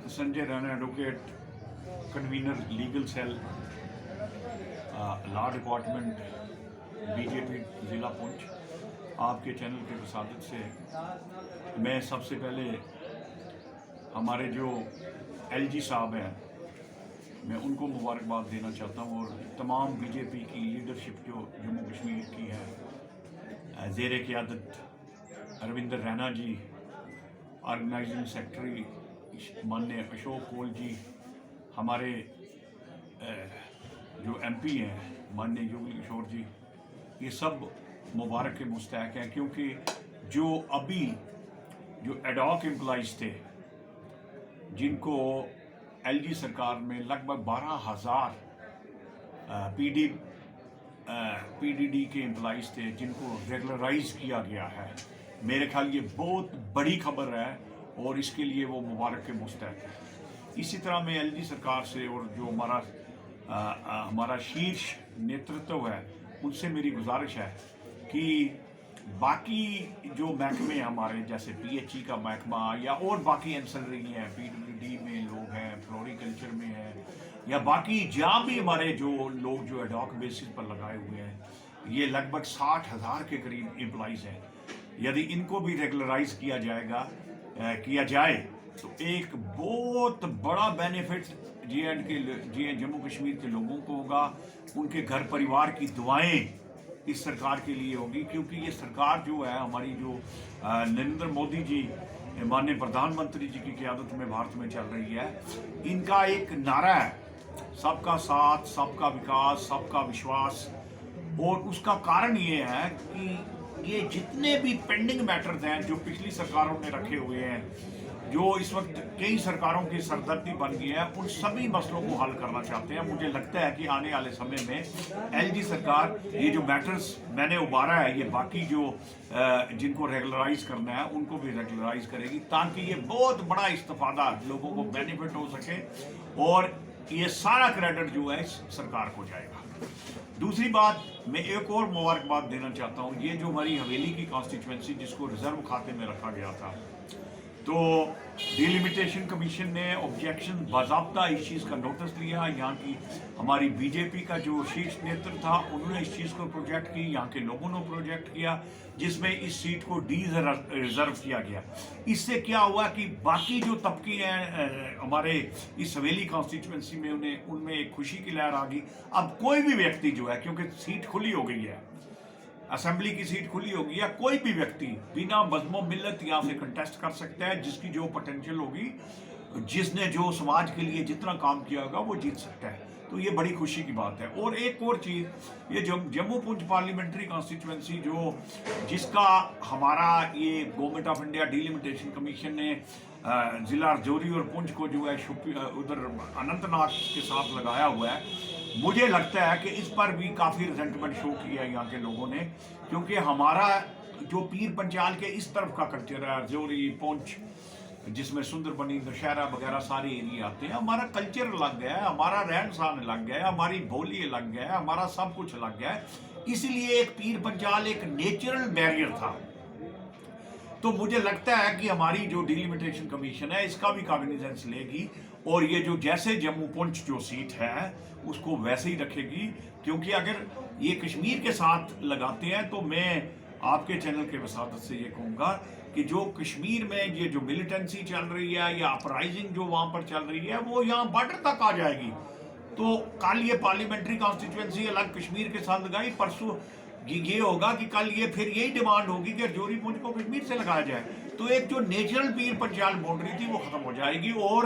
Sanjay Raina advocate, convener legal cell, law department, BJP ज़िला पुंछ। आपके channel के वसादत से मैं सबसे पहले हमारे जो एलजी साहब हैं, मैं उनको मुबारकबाद देना चाहता हूँ और तमाम बीजेपी की लीडरशिप जो जम्मू कश्मीर की है, ज़ेर क़यादत रविंदर रैना जी, ऑर्गेनाइजिंग सेक्रेटरी माननीय अशोक कोल जी, हमारे जो एमपी हैं माननीय योगी किशोर जी, ये सब मुबारक के मुस्तहक हैं, क्योंकि जो अभी जो एडॉक एम्प्लॉइज़ थे जिनको एलजी सरकार में लगभग 12,000 पीडीडी के एम्प्लॉइज़ थे जिनको रेगुलराइज किया गया है। मेरे ख्याल ये बहुत बड़ी खबर है और इसके लिए वो मुबारक के मुस्तहक है। इसी तरह मैं एलजी सरकार से और जो हमारा शीर्ष नेतृत्व है उनसे मेरी गुजारिश है कि बाकी जो महकमे हमारे जैसे पीएचई का महकमा या और बाकी एंसेलरी हैं, पीडब्ल्यूडी में लोग हैं, फ्लोरिकल्चर में हैं, या बाकी जहाँ भी हमारे जो लोग जो एडॉक बेसिस पर लगाए हुए हैं, ये लगभग 60,000 के करीब एम्प्लॉइज़ हैं। यदि इनको भी रेगुलराइज किया जाए तो एक बहुत बड़ा बेनिफिट जम्मू कश्मीर के लोगों को होगा, उनके घर परिवार की दुआएं इस सरकार के लिए होगी, क्योंकि ये सरकार जो है हमारी जो नरेंद्र मोदी जी माननीय प्रधानमंत्री जी की क़यादत में भारत में चल रही है, इनका एक नारा है सबका साथ, सबका विकास, सबका विश्वास। और उसका कारण ये है कि ये जितने भी पेंडिंग मैटर्स हैं जो पिछली सरकारों ने रखे हुए हैं, जो इस वक्त कई सरकारों की सरदर्दी बन गई है, उन सभी मसलों को हल करना चाहते हैं। मुझे लगता है कि आने वाले समय में एलजी सरकार ये जो मैटर्स मैंने उबारा है, ये बाकी जो जिनको रेगुलराइज करना है उनको भी रेगुलराइज करेगी, ताकि ये बहुत बड़ा इस्तेफादा लोगों को बेनिफिट हो सके और ये सारा क्रेडिट जो है इस सरकार को जाएगा। दूसरी बात, मैं एक और मुबारकबाद देना चाहता हूँ, ये जो हमारी हवेली की कॉन्स्टिट्यूएंसी जिसको रिजर्व खाते में रखा गया था, तो डिलिमिटेशन कमीशन ने ऑब्जेक्शन बाज़ाब्ता इस चीज़ का नोटिस लिया। यहाँ की हमारी बीजेपी का जो शीर्ष नेतृत्व था उन्होंने इस चीज़ को प्रोजेक्ट की, यहाँ के लोगों ने प्रोजेक्ट किया, जिसमें इस सीट को रिजर्व किया गया। इससे क्या हुआ कि बाकी जो तबके हैं हमारे इस हवेली कॉन्स्टिट्यूएंसी में उनमें एक खुशी की लहर आ गई। अब कोई भी व्यक्ति जो है, क्योंकि सीट खुली हो गई है, असेंबली की सीट खुली होगी, या कोई भी व्यक्ति बिना बज़्मो मिल्लत यहाँ से कंटेस्ट कर सकता है, जिसकी जो पोटेंशियल होगी, जिसने जो समाज के लिए जितना काम किया होगा वो जीत सकता है। तो ये बड़ी खुशी की बात है। और एक और चीज़, ये जम्मू पुंछ पार्लियामेंट्री कॉन्स्टिट्यूएंसी जिसका हमारा ये government of India delimitation commission ने ज़िला राजौरी और पुंछ को जो है उधर अनंतनाग के साथ लगाया हुआ है, मुझे लगता है कि इस पर भी काफ़ी रिजेंटमेंट शो किया है यहाँ के लोगों ने, क्योंकि हमारा जो पीर पंचाल के इस तरफ का कल्चर है, राजौरी, पुंछ, जिसमें सुंदरबनी, दशहरा वगैरह सारे एरिया आते हैं, हमारा कल्चर अलग है, हमारा रहन सहन अलग है, हमारी बोली अलग है, हमारा सब कुछ अलग है। इसलिए एक पीर पंचाल एक नेचुरल बैरियर था। तो मुझे लगता है कि हमारी जो डिलिमिटेशन कमीशन है इसका भी कॉग्निजेंस लेगी और ये जो जैसे जम्मू पुंछ जो सीट है उसको वैसे ही रखेगी, क्योंकि अगर ये कश्मीर के साथ लगाते हैं तो मैं आपके चैनल के वसादत से ये कहूँगा कि जो कश्मीर में ये जो मिलिटेंसी चल रही है या अपराइजिंग जो वहाँ पर चल रही है वो यहाँ बॉर्डर तक आ जाएगी। तो कल ये पार्लियामेंट्री कॉन्स्टिट्यूएंसी अलग कश्मीर के साथ लगाई, परसों ये होगा कि कल ये फिर यही डिमांड होगी कि राजौरी पुंछ को कश्मीर से लगाया जाए। तो एक जो नेचुरल पीर पंचाल बाउंड्री थी वो खत्म हो जाएगी और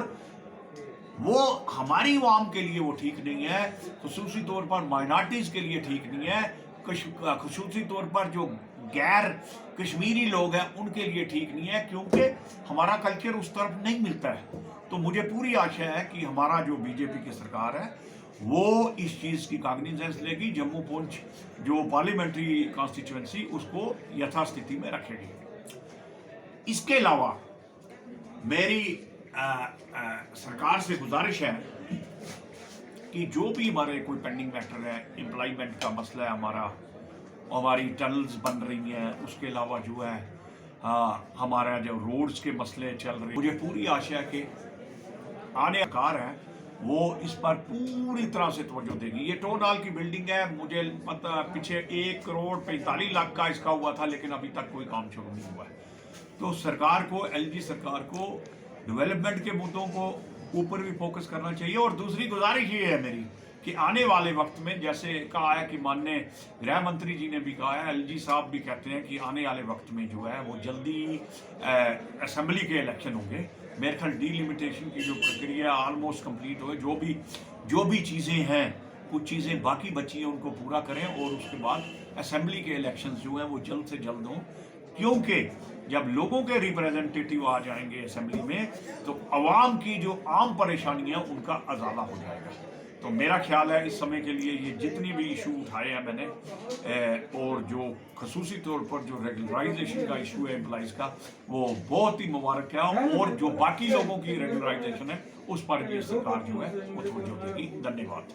वो हमारी आवाम के लिए वो ठीक नहीं है, खुसूसी तौर पर माइनॉरिटीज़ के लिए ठीक नहीं है, खुसूसी तौर पर जो गैर कश्मीरी लोग हैं उनके लिए ठीक नहीं है, क्योंकि हमारा कल्चर उस तरफ नहीं मिलता है। तो मुझे पूरी आशा है कि हमारा जो बीजेपी की सरकार है वो इस चीज़ की कॉग्निजेंस लेगी, जम्मू पुंछ जो पार्लियामेंट्री कॉन्स्टिट्यूएंसी उसको यथास्थिति में रखेगी। इसके अलावा मेरी सरकार से गुजारिश है कि जो भी हमारे कोई पेंडिंग मैटर है, एम्प्लॉयमेंट का मसला है हमारी टनल्स बन रही हैं, उसके अलावा जो है हमारा जो रोड्स के मसले चल रहे हैं, मुझे पूरी आशा है कि आने कार है वो इस पर पूरी तरह से तवज्जो देगी। ये टोडाल की बिल्डिंग है, मुझे पता पीछे 1,45,00,000 का इसका हुआ था, लेकिन अभी तक कोई काम शुरू नहीं हुआ है। तो सरकार को, एलजी सरकार को डेवलपमेंट के मुद्दों को ऊपर भी फोकस करना चाहिए। और दूसरी गुजारिश ये है मेरी कि आने वाले वक्त में, जैसे कहा है कि माननीय गृह मंत्री जी ने भी कहा है, एलजी साहब भी कहते हैं कि आने वाले वक्त में जो है वो जल्दी असेंबली के इलेक्शन होंगे। मेरे ख्याल डीलिमिटेशन की जो प्रक्रिया ऑलमोस्ट कंप्लीट हो, जो भी चीज़ें हैं, कुछ चीज़ें बाकी बची हैं उनको पूरा करें और उसके बाद असेंबली के इलेक्शन जो हैं वो जल्द से जल्द हों। क्योंकि जब लोगों के रिप्रेजेंटेटिव आ जाएंगे असेंबली में तो अवाम की जो आम परेशानियां उनका अजाला हो जाएगा। तो मेरा ख्याल है इस समय के लिए ये जितनी भी इशू उठाए हैं मैंने, और जो खसूसी तौर पर जो रेगुलराइजेशन का इशू है एम्प्लॉइज़ का, वो बहुत ही मुबारक है। और जो बाकी लोगों की रेगुलराइजेशन है उस पर भी सरकार जो है वो तवज्जो देगी। धन्यवाद।